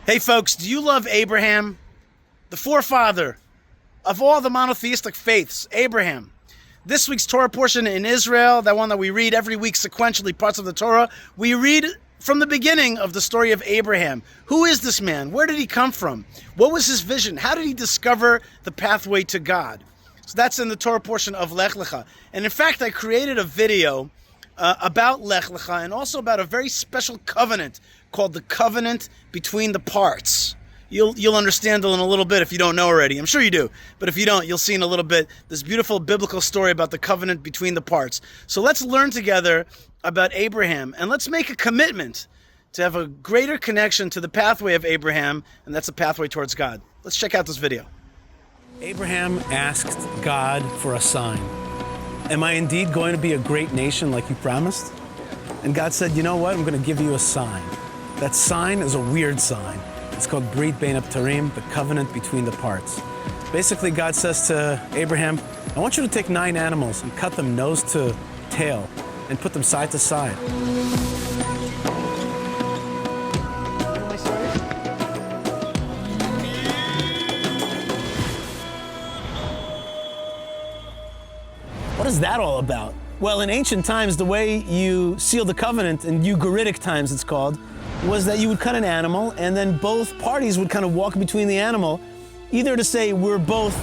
Hey folks, do you love Abraham? The forefather of all the monotheistic faiths, Abraham. This week's Torah portion in Israel, that one that we read every week sequentially, parts of the Torah, we read from the beginning of the story of Abraham. Who is this man? Where did he come from? What was his vision? How did he discover the pathway to God? So that's in the Torah portion of Lech Lecha. And in fact, I created a video about Lech Lecha and also about a very special covenant called the covenant between the parts. You'll understand it in a little bit if you don't know already. I'm sure you do. But if you don't, you'll see in a little bit this beautiful biblical story about the covenant between the parts. So let's learn together about Abraham, and let's make a commitment to have a greater connection to the pathway of Abraham, and that's a pathway towards God. Let's check out this video. Abraham asked God for a sign. Am I indeed going to be a great nation like you promised? And God said, you know what? I'm going to give you a sign. That sign is a weird sign. It's called Brit Bein Abtarim, the covenant between the parts. Basically, God says to Abraham, I want you to take 9 animals and cut them nose to tail and put them side to side. What is that all about? Well, in ancient times, the way you seal the covenant, in Ugaritic times it's called, was that you would cut an animal and then both parties would kind of walk between the animal, either to say we're both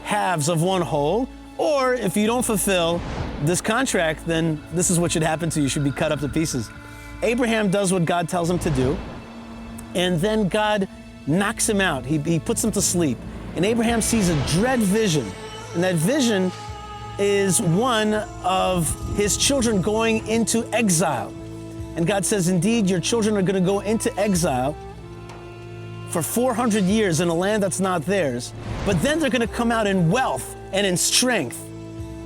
halves of one whole, or if you don't fulfill this contract, then this is what should happen to you. You should be cut up to pieces. Abraham does what God tells him to do, and then God knocks him out. He puts him to sleep. And Abraham sees a dread vision, and that vision is one of his children going into exile. And God says, indeed, your children are going to go into exile for 400 years in a land that's not theirs. But then they're going to come out in wealth and in strength.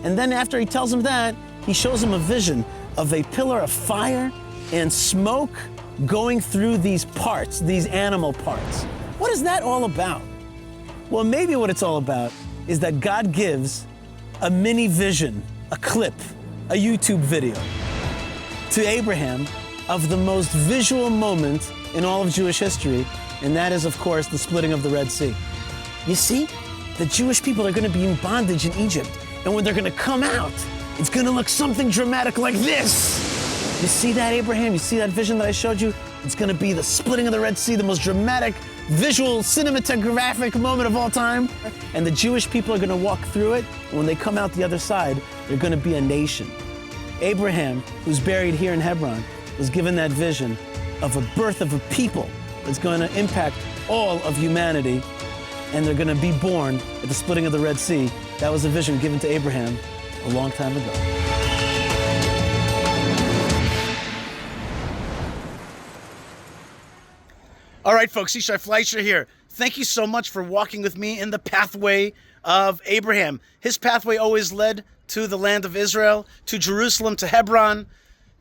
And then after he tells him that, he shows him a vision of a pillar of fire and smoke going through these parts, these animal parts. What is that all about? Well, maybe what it's all about is that God gives a mini vision, a clip, a YouTube video to Abraham of the most visual moment in all of Jewish history, and that is, of course, the splitting of the Red Sea. You see, the Jewish people are going to be in bondage in Egypt, and when they're going to come out, it's going to look something dramatic like this. You see that, Abraham? You see that vision that I showed you? It's going to be the splitting of the Red Sea, the most dramatic, visual, cinematographic moment of all time. And the Jewish people are going to walk through it, and when they come out the other side, they're going to be a nation. Abraham, who's buried here in Hebron, was given that vision of a birth of a people that's going to impact all of humanity, and they're going to be born at the splitting of the Red Sea. That was a vision given to Abraham a long time ago. All right, folks, Yishai Fleischer here. Thank you so much for walking with me in the pathway of Abraham. His pathway always led to the land of Israel, to Jerusalem, to Hebron,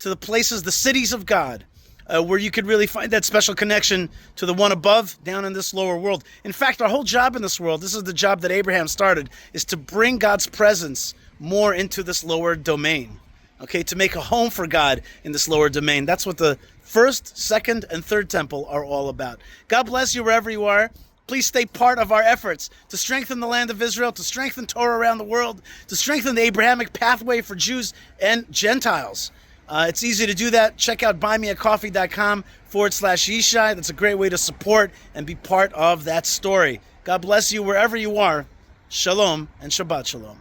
to the places, the cities of God, where you could really find that special connection to the one above, down in this lower world. In fact, our whole job in this world, this is the job that Abraham started, is to bring God's presence more into this lower domain, okay, to make a home for God in this lower domain. That's what the first, second, and third temple are all about. God bless you wherever you are. Please stay part of our efforts to strengthen the land of Israel, to strengthen Torah around the world, to strengthen the Abrahamic pathway for Jews and Gentiles. It's easy to do that. Check out buymeacoffee.com/Yishai. That's a great way to support and be part of that story. God bless you wherever you are. Shalom and Shabbat Shalom.